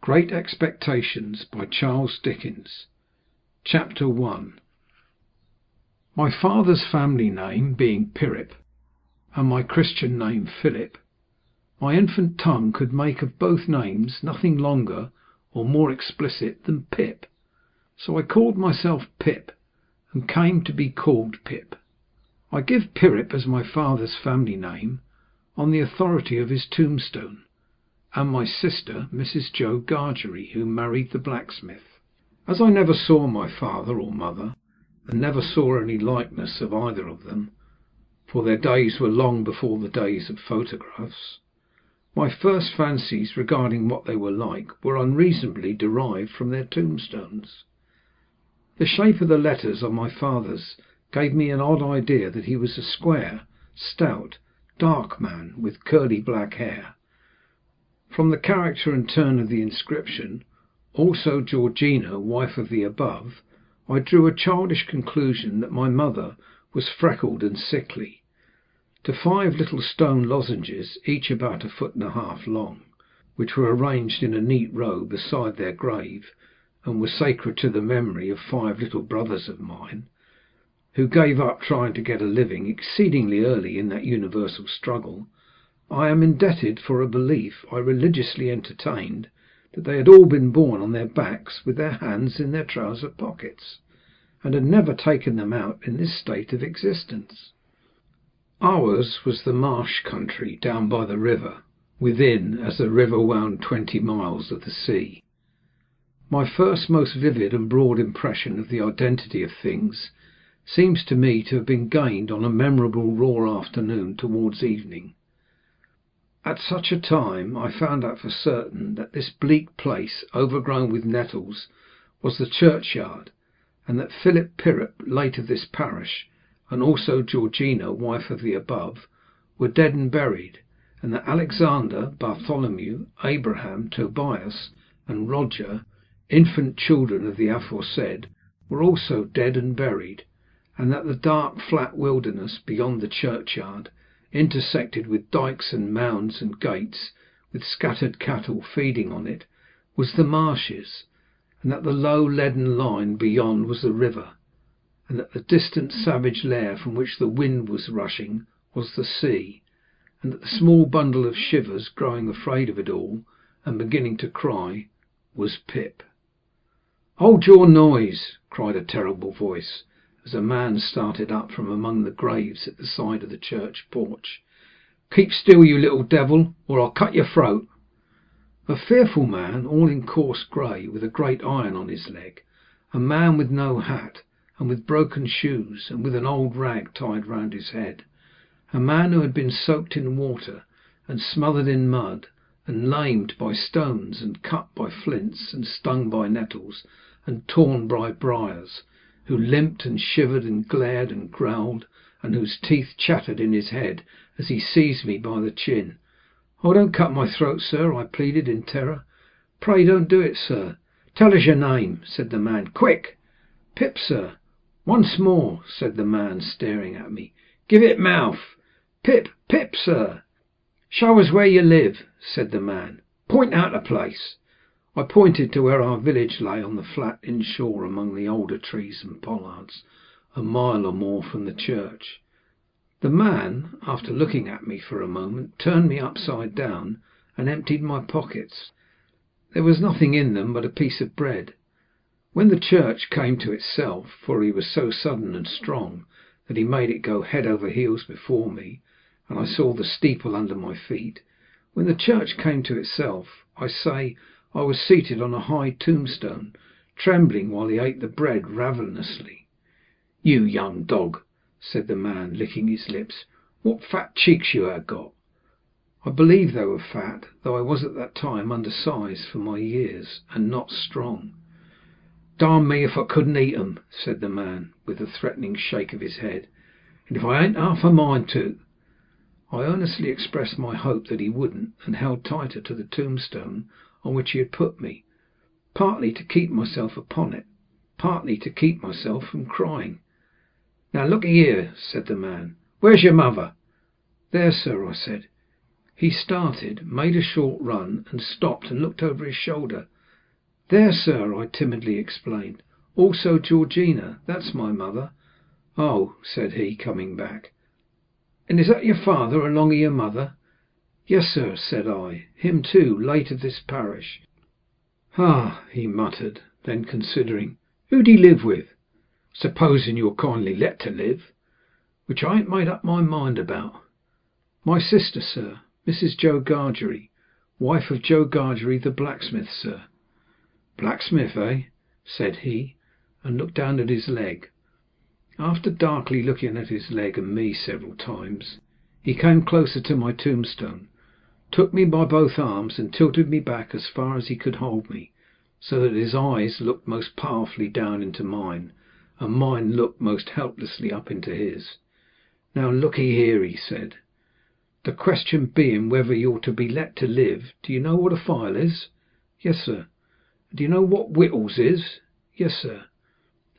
Great Expectations by Charles Dickens. Chapter 1. My father's family name being Pirrip, and my Christian name Philip, my infant tongue could make of both names nothing longer or more explicit than Pip. So I called myself Pip, and came to be called Pip. I give Pirrip as my father's family name on the authority of his tombstone, and my sister, Mrs. Joe Gargery, who married the blacksmith. As I never saw my father or mother, and never saw any likeness of either of them, for their days were long before the days of photographs, my first fancies regarding what they were like were unreasonably derived from their tombstones. The shape of the letters on my father's gave me an odd idea that he was a square, stout, dark man with curly black hair. From the character and turn of the inscription, "Also Georgina, wife of the above," I drew a childish conclusion that my mother was freckled and sickly. To 5 little stone lozenges, each about 1.5 feet long, which were arranged in a neat row beside their grave, and were sacred to the memory of 5 little brothers of mine, who gave up trying to get a living exceedingly early in that universal struggle, I am indebted for a belief I religiously entertained that they had all been born on their backs with their hands in their trouser pockets, and had never taken them out in this state of existence. Ours was the marsh country down by the river, within, as the river wound 20 miles of the sea. My first most vivid and broad impression of the identity of things seems to me to have been gained on a memorable raw afternoon towards evening. At such a time I found out for certain that this bleak place, overgrown with nettles, was the churchyard, and that Philip Pirrip, late of this parish, and also Georgina, wife of the above, were dead and buried, and that Alexander, Bartholomew, Abraham, Tobias, and Roger, infant children of the aforesaid, were also dead and buried, and that the dark flat wilderness beyond the churchyard, intersected with dykes and mounds and gates, with scattered cattle feeding on it, was the marshes, and that the low leaden line beyond was the river, and that the distant savage lair from which the wind was rushing was the sea, and that the small bundle of shivers, growing afraid of it all and beginning to cry, was Pip. "Hold your noise!" cried a terrible voice, as a man started up from among the graves at the side of the church porch. "Keep still, you little devil, or I'll cut your throat." A fearful man, all in coarse grey, with a great iron on his leg, a man with no hat, and with broken shoes, and with an old rag tied round his head, a man who had been soaked in water, and smothered in mud, and lamed by stones, and cut by flints, and stung by nettles, and torn by briars, who limped and shivered and glared and growled, and whose teeth chattered in his head as he seized me by the chin. "Oh, don't cut my throat, sir," I pleaded in terror. "Pray don't do it, sir." "Tell us your name," said the man. "Quick!" "Pip, sir." "Once more," said the man, staring at me. "Give it mouth." "Pip, Pip, sir." "Show us where you live," said the man. "Point out a place." I pointed to where our village lay on the flat inshore among the alder trees and pollards, a mile or more from the church. The man, after looking at me for a moment, turned me upside down and emptied my pockets. There was nothing in them but a piece of bread. When the church came to itself, for he was so sudden and strong that he made it go head over heels before me, and I saw the steeple under my feet, when the church came to itself, I say, I was seated on a high tombstone, trembling while he ate the bread ravenously. "You young dog," said the man, licking his lips, "what fat cheeks you have got." I believe they were fat, though I was at that time undersized for my years, and not strong. "Darn me if I couldn't eat 'em," said the man, with a threatening shake of his head, "and if I ain't half a mind to." I earnestly expressed my hope that he wouldn't, and held tighter to the tombstone on which he had put me, partly to keep myself upon it, partly to keep myself from crying. "Now look here," said the man, "where's your mother?" "There, sir," I said. He started, made a short run, and stopped and looked over his shoulder. "There, sir," I timidly explained. "Also Georgina. That's my mother." "Oh," said he, coming back. "And is that your father along of your mother?" "Yes, sir," said I. "Him too, late of this parish." "Ah," he muttered. Then, considering, "Who do he live with, supposing you're kindly let to live? Which I ain't made up my mind about." "My sister, sir, Mrs. Joe Gargery, wife of Joe Gargery, the blacksmith, sir." "Blacksmith, eh?" said he, and looked down at his leg. After darkly looking at his leg and me several times, he came closer to my tombstone, took me by both arms, and tilted me back as far as he could hold me, so that his eyes looked most powerfully down into mine, and mine looked most helplessly up into his. "Now look'ee here," he said, "the question being whether you're to be let to live, do you know what a file is?" "Yes, sir." "Do you know what whittles is?" "Yes, sir."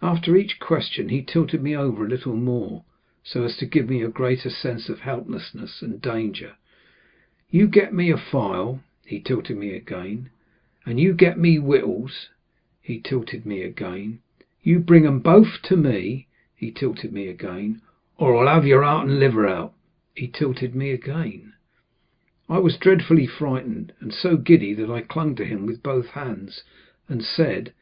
After each question he tilted me over a little more, so as to give me a greater sense of helplessness and danger. "You get me a file," he tilted me again, "and you get me whittles," he tilted me again. "You bring 'em both to me," he tilted me again, "or I'll have your heart and liver out," he tilted me again. I was dreadfully frightened, and so giddy that I clung to him with both hands, and said,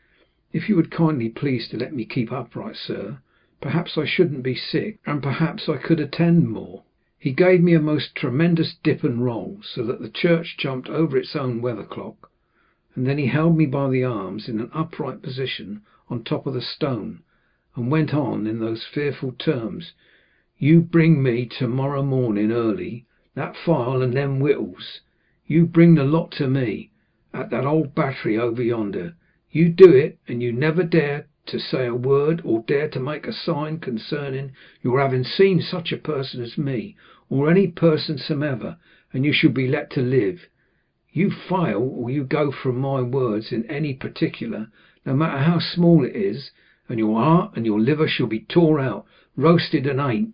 "If you would kindly please to let me keep upright, sir, perhaps I shouldn't be sick, and perhaps I could attend more." He gave me a most tremendous dip and roll, so that the church jumped over its own weather clock, and then he held me by the arms in an upright position on top of the stone, and went on in those fearful terms: "You bring me to morrow morning early that file and them whittles. You bring the lot to me at that old battery over yonder. You do it, and you never dare to say a word, or dare to make a sign concerning your having seen such a person as me, or any person somever, and you shall be let to live. You fail, or you go from my words in any particular, no matter how small it is, and your heart and your liver shall be tore out, roasted and ate.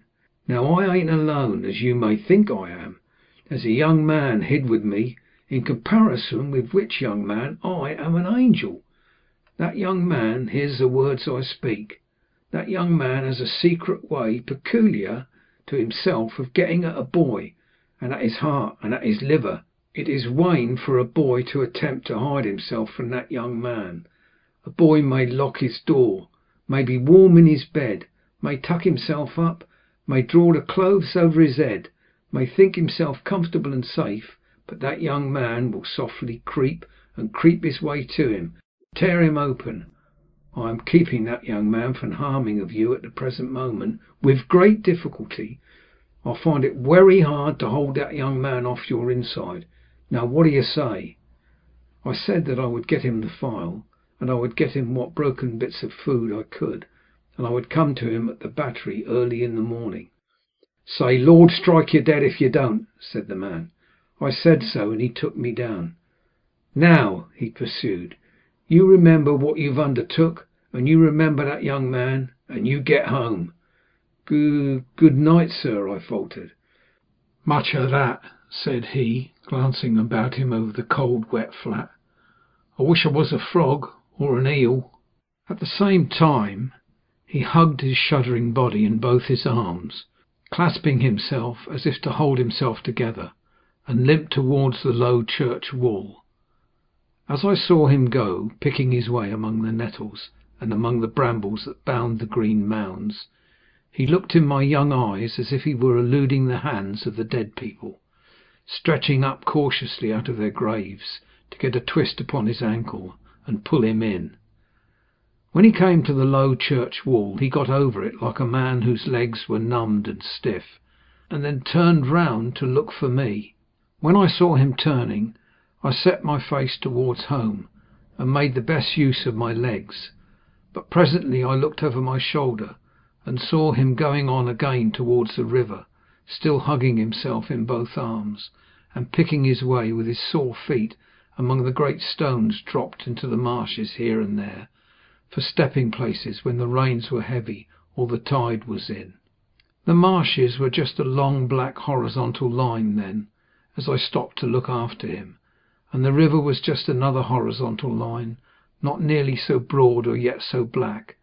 Now I ain't alone, as you may think I am. There's a young man hid with me, in comparison with which young man I am an angel. That young man hears the words I speak. That young man has a secret way peculiar to himself of getting at a boy, and at his heart and at his liver. It is vain for a boy to attempt to hide himself from that young man. A boy may lock his door, may be warm in his bed, may tuck himself up, may draw the clothes over his head, may think himself comfortable and safe, but that young man will softly creep his way to him, tear him open. I am keeping that young man from harming of you at the present moment with great difficulty. I find it very hard to hold that young man off your inside. Now what do you say?" I said that I would get him the file, and I would get him what broken bits of food I could, and I would come to him at the battery early in the morning. "Say, Lord strike you dead if you don't," said the man. I said so, and he took me down. "Now," he pursued, "you remember what you've undertook, and you remember that young man, and you get home." Good night, sir," I faltered. "Much of that," said he, glancing about him over the cold wet flat. "I wish I was a frog or an eel." At the same time he hugged his shuddering body in both his arms, clasping himself as if to hold himself together, and limped towards the low church wall. As I saw him go, picking his way among the nettles and among the brambles that bound the green mounds, he looked in my young eyes as if he were eluding the hands of the dead people, stretching up cautiously out of their graves to get a twist upon his ankle and pull him in. When he came to the low church wall, he got over it like a man whose legs were numbed and stiff, and then turned round to look for me. When I saw him turning, I set my face towards home and made the best use of my legs. But presently I looked over my shoulder and saw him going on again towards the river, still hugging himself in both arms, and picking his way with his sore feet among the great stones dropped into the marshes here and there, for stepping places when the rains were heavy or the tide was in. The marshes were just a long black horizontal line then, as I stopped to look after him, and the river was just another horizontal line, not nearly so broad or yet so black,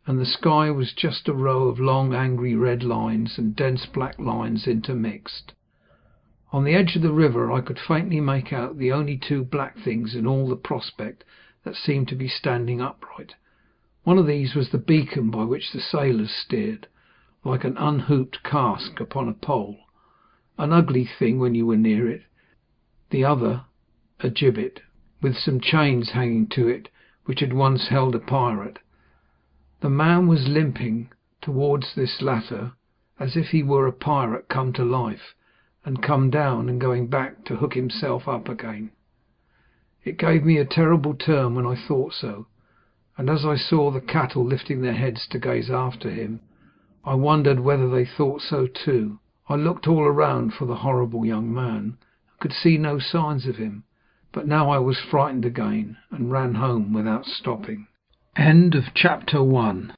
and the sky was just a row of long angry red lines and dense black lines intermixed. On the edge of the river I could faintly make out the only two black things in all the prospect that seemed to be standing upright. One of these was the beacon by which the sailors steered, like an unhooped cask upon a pole, an ugly thing when you were near it; the other a gibbet, with some chains hanging to it which had once held a pirate. The man was limping towards this latter as if he were a pirate come to life, and come down and going back to hook himself up again. It gave me a terrible turn when I thought so, and as I saw the cattle lifting their heads to gaze after him, I wondered whether they thought so too. I looked all around for the horrible young man, and could see no signs of him, but now I was frightened again, and ran home without stopping. End of chapter 1.